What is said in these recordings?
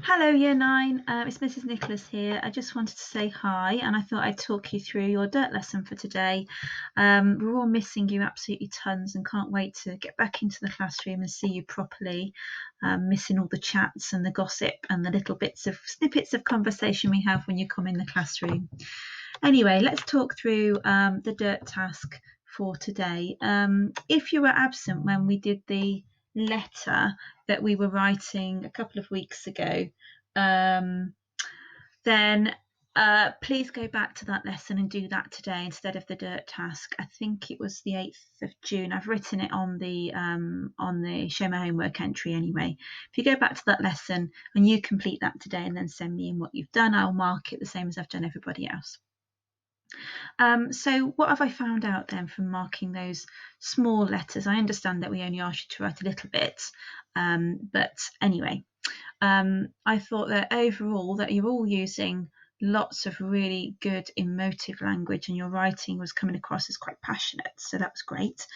Hello, Year 9. It's Mrs. Nicholas here. I just wanted to say hi, and I thought I'd talk you through your dirt lesson for today. We're all missing you absolutely tons and can't wait to get back into the classroom and see you properly. Missing all the chats and the gossip and the little snippets of conversation we have when you come in the classroom. Anyway, let's talk through the dirt task for today. If you were absent when we did the letter that we were writing a couple of weeks ago, then please go back to that lesson and do that today instead of the dirt task. I think it was the 8th of June. I've written it on the show my homework entry anyway. If you go back to that lesson and you complete that today and then send me in what you've done, I'll mark it the same as I've done everybody else. So what have I found out then from marking those small letters? I understand that we only asked you to write a little bit, but anyway, I thought that overall that you're all using lots of really good emotive language and your writing was coming across as quite passionate, so that was great.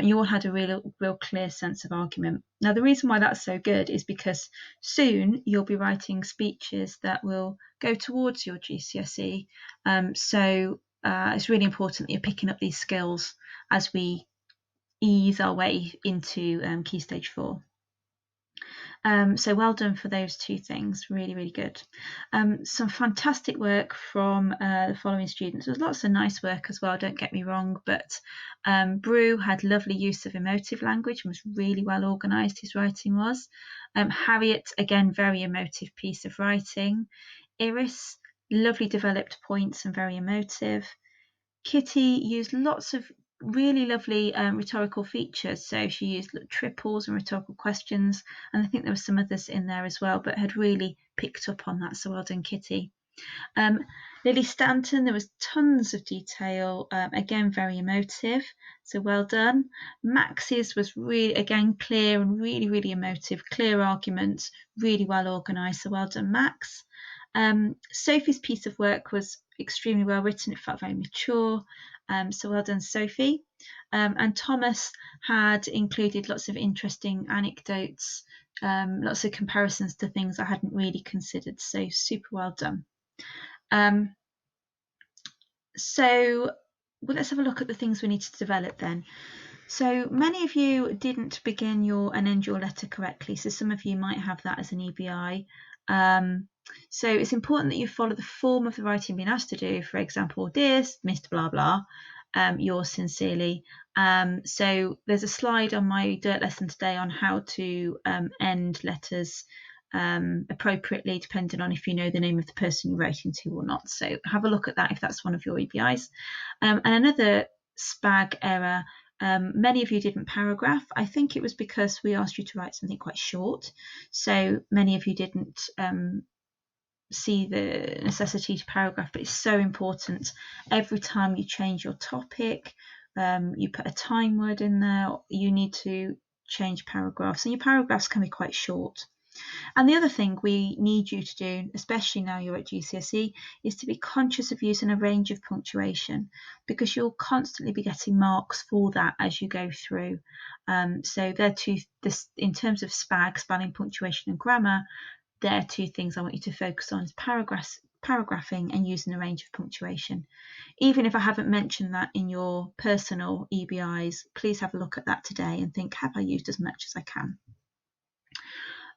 You all had a real clear sense of argument. Now the reason why that's so good is because soon you'll be writing speeches that will go towards your GCSE, so it's really important that you're picking up these skills as we ease our way into Key Stage 4. So well done for those two things, really, really good. Some fantastic work from the following students. There's lots of nice work as well, don't get me wrong, but Brew had lovely use of emotive language and was really well organised, his writing was. Harriet, again, very emotive piece of writing. Iris, lovely developed points and very emotive. Kitty used lots of really lovely rhetorical features. So she used triples and rhetorical questions, and I think there were some others in there as well, but had really picked up on that. So well done, Kitty. Lily Stanton, there was tons of detail, again, very emotive, so well done. Max's was really, again, clear and really, really emotive, clear arguments, really well organised, so well done, Max. Sophie's piece of work was extremely well written, it felt very mature, so well done, Sophie. And Thomas had included lots of interesting anecdotes, lots of comparisons to things I hadn't really considered, so super well done. So let's have a look at the things we need to develop then. So many of you didn't begin your and end your letter correctly, so some of you might have that as an EBI. So it's important that you follow the form of the writing being asked to do. For example, dear Mr. Blah Blah, yours sincerely. So there's a slide on my dirt lesson today on how to end letters appropriately, depending on if you know the name of the person you're writing to or not. So have a look at that if that's one of your EBIs. And another SPAG error, many of you didn't paragraph. I think it was because we asked you to write something quite short. So many of you didn't see the necessity to paragraph, but it's so important. Every time you change your topic, you put a time word in there, you need to change paragraphs, and your paragraphs can be quite short. And the other thing we need you to do, especially now you're at GCSE, is to be conscious of using a range of punctuation, because you'll constantly be getting marks for that as you go through. So they're in terms of SPAG, spelling, punctuation and grammar, they're two things I want you to focus on, is paragraphing and using a range of punctuation. Even if I haven't mentioned that in your personal EBIs, please have a look at that today and think, have I used as much as I can?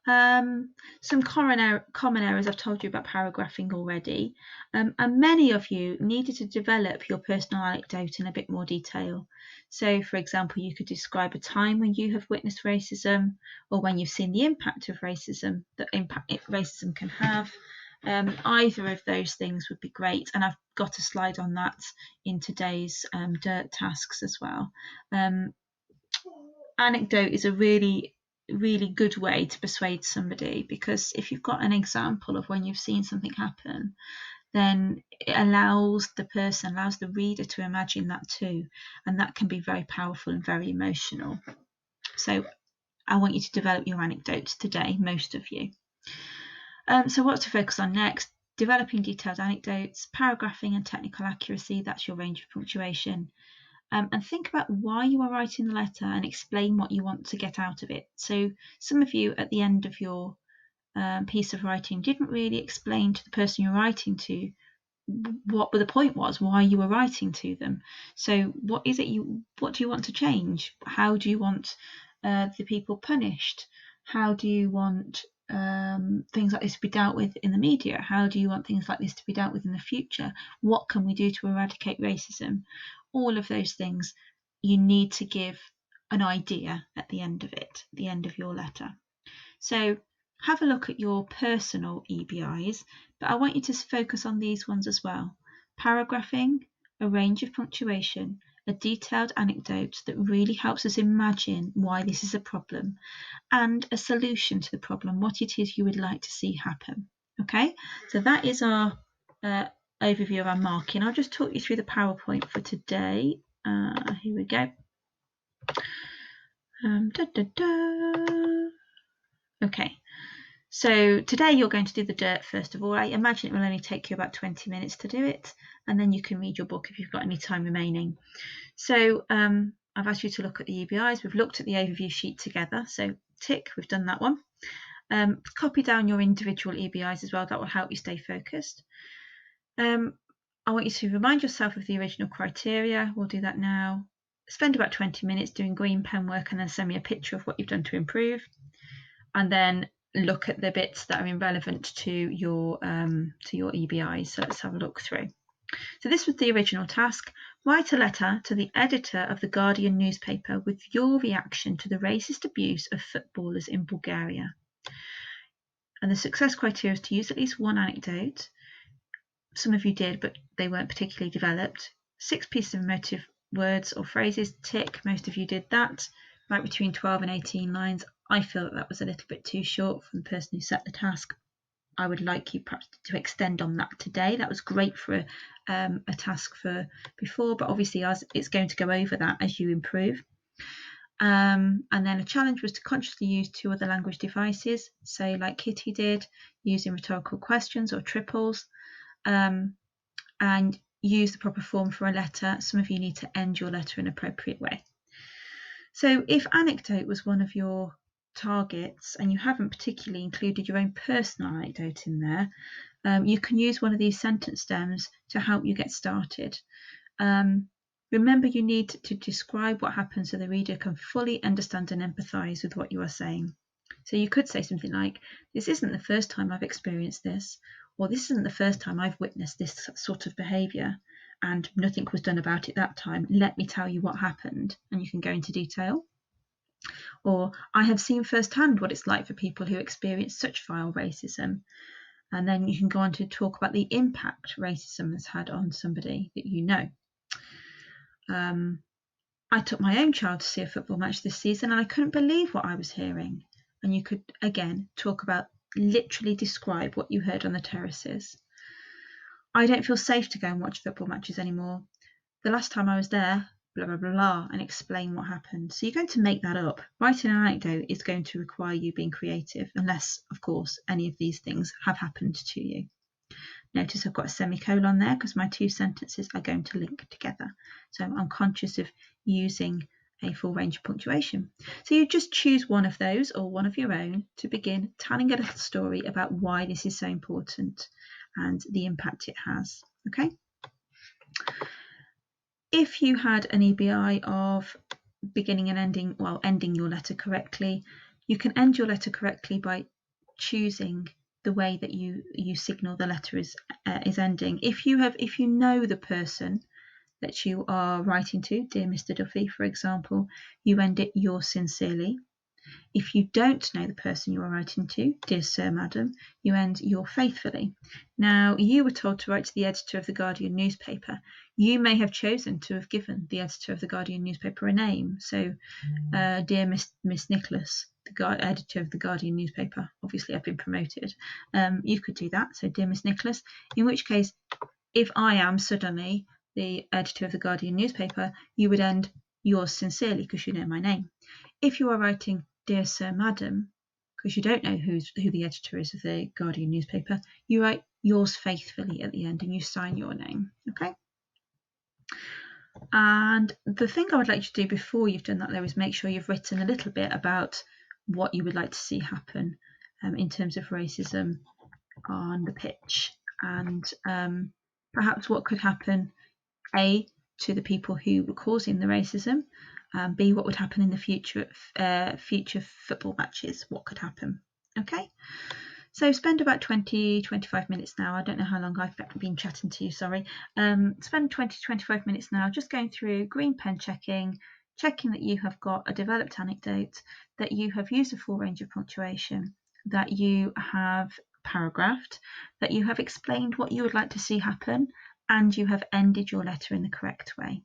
Some common errors I've told you about paragraphing already, and many of you needed to develop your personal anecdote in a bit more detail. So, for example, you could describe a time when you have witnessed racism, or when you've seen the impact of racism, the impact racism can have. Either of those things would be great, and I've got a slide on that in today's dirt tasks as well. Anecdote is a really good way to persuade somebody, because if you've got an example of when you've seen something happen, then it allows the reader to imagine that too, and that can be very powerful and very emotional. So I want you to develop your anecdotes today, most of you. So what to focus on next? Developing detailed anecdotes, paragraphing and technical accuracy, that's your range of punctuation. And think about why you are writing the letter and explain what you want to get out of it. So some of you at the end of your piece of writing didn't really explain to the person you're writing to what the point was, why you were writing to them. So what do you want to change? How do you want the people punished? How do you want things like this to be dealt with in the media? How do you want things like this to be dealt with in the future? What can we do to eradicate racism? All of those things, you need to give an idea at the end of it, the end of your letter. So have a look at your personal EBIs, but I want you to focus on these ones as well. Paragraphing, a range of punctuation, a detailed anecdote that really helps us imagine why this is a problem, and a solution to the problem, what it is you would like to see happen. Okay, so that is our overview of our marking. I'll just talk you through the PowerPoint for today. Here we go. Okay, so today you're going to do the dirt first of all. I imagine it will only take you about 20 minutes to do it, and then you can read your book if you've got any time remaining. So I've asked you to look at the EBIs. We've looked at the overview sheet together, so tick, we've done that one. Copy down your individual EBIs as well, that will help you stay focused. I want you to remind yourself of the original criteria. We'll do that now. Spend about 20 minutes doing green pen work and then send me a picture of what you've done to improve. And then look at the bits that are relevant to your EBIs. So let's have a look through. So this was the original task. Write a letter to the editor of the Guardian newspaper with your reaction to the racist abuse of footballers in Bulgaria. And the success criteria is to use at least one anecdote. Some of you did, but they weren't particularly developed. 6 pieces of emotive words or phrases, tick, most of you did that. Write between 12 and 18 lines. I feel that was a little bit too short for the person who set the task. I would like you perhaps to extend on that today. That was great for a task for before, but obviously it's going to go over that as you improve. And then a challenge was to consciously use 2 other language devices. So like Kitty did, using rhetorical questions or triples, and use the proper form for a letter. Some of you need to end your letter in an appropriate way. So if anecdote was one of your targets and you haven't particularly included your own personal anecdote in there, you can use one of these sentence stems to help you get started. Remember, you need to describe what happens so the reader can fully understand and empathise with what you are saying. So you could say something like, this isn't the first time I've experienced this, or this isn't the first time I've witnessed this sort of behaviour, and nothing was done about it that time. Let me tell you what happened, and you can go into detail. Or, I have seen firsthand what it's like for people who experience such vile racism. And then you can go on to talk about the impact racism has had on somebody that you know. I took my own child to see a football match this season and I couldn't believe what I was hearing. And you could, again, talk about, literally describe what you heard on the terraces. I don't feel safe to go and watch football matches anymore. The last time I was there, blah, blah, blah, blah, and explain what happened. So you're going to make that up. Writing an anecdote is going to require you being creative, unless, of course, any of these things have happened to you. Notice I've got a semicolon there because my 2 sentences are going to link together. So I'm conscious of using a full range of punctuation. So you just choose one of those or one of your own to begin telling a little story about why this is so important and the impact it has. Okay? If you had an EBI of beginning and ending, well, ending your letter correctly, you can end your letter correctly by choosing the way that you signal the letter is ending. If you know the person that you are writing to, dear Mr. Duffy, for example, you end it yours sincerely. If you don't know the person you are writing to, dear Sir, Madam, you end your faithfully. Now, you were told to write to the editor of the Guardian newspaper. You may have chosen to have given the editor of the Guardian newspaper a name. So, dear Miss Nicholas, the editor of the Guardian newspaper. Obviously, I've been promoted. You could do that. So, dear Miss Nicholas, in which case, if I am suddenly the editor of the Guardian newspaper, you would end yours sincerely because you know my name. If you are writing dear Sir, Madam, because you don't know who the editor is of the Guardian newspaper, you write yours faithfully at the end and you sign your name. Okay? And the thing I would like you to do before you've done that, though, is make sure you've written a little bit about what you would like to see happen. in terms of racism on the pitch, and perhaps what could happen, A, to the people who were causing the racism, B, what would happen in the future football matches, what could happen. Okay, so spend about 20-25 minutes now. I don't know how long I've been chatting to you, sorry. Spend 20-25 minutes now just going through green pen checking that you have got a developed anecdote, that you have used a full range of punctuation, that you have paragraphed, that you have explained what you would like to see happen, and you have ended your letter in the correct way.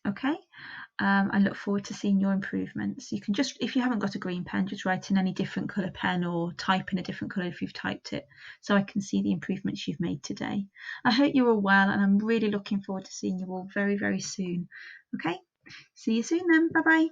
Okay, I look forward to seeing your improvements. You can just, if you haven't got a green pen, just write in any different colour pen or type in a different colour if you've typed it, so I can see the improvements you've made today. I hope you're all well, and I'm really looking forward to seeing you all very, very soon. Okay, see you soon then. Bye bye.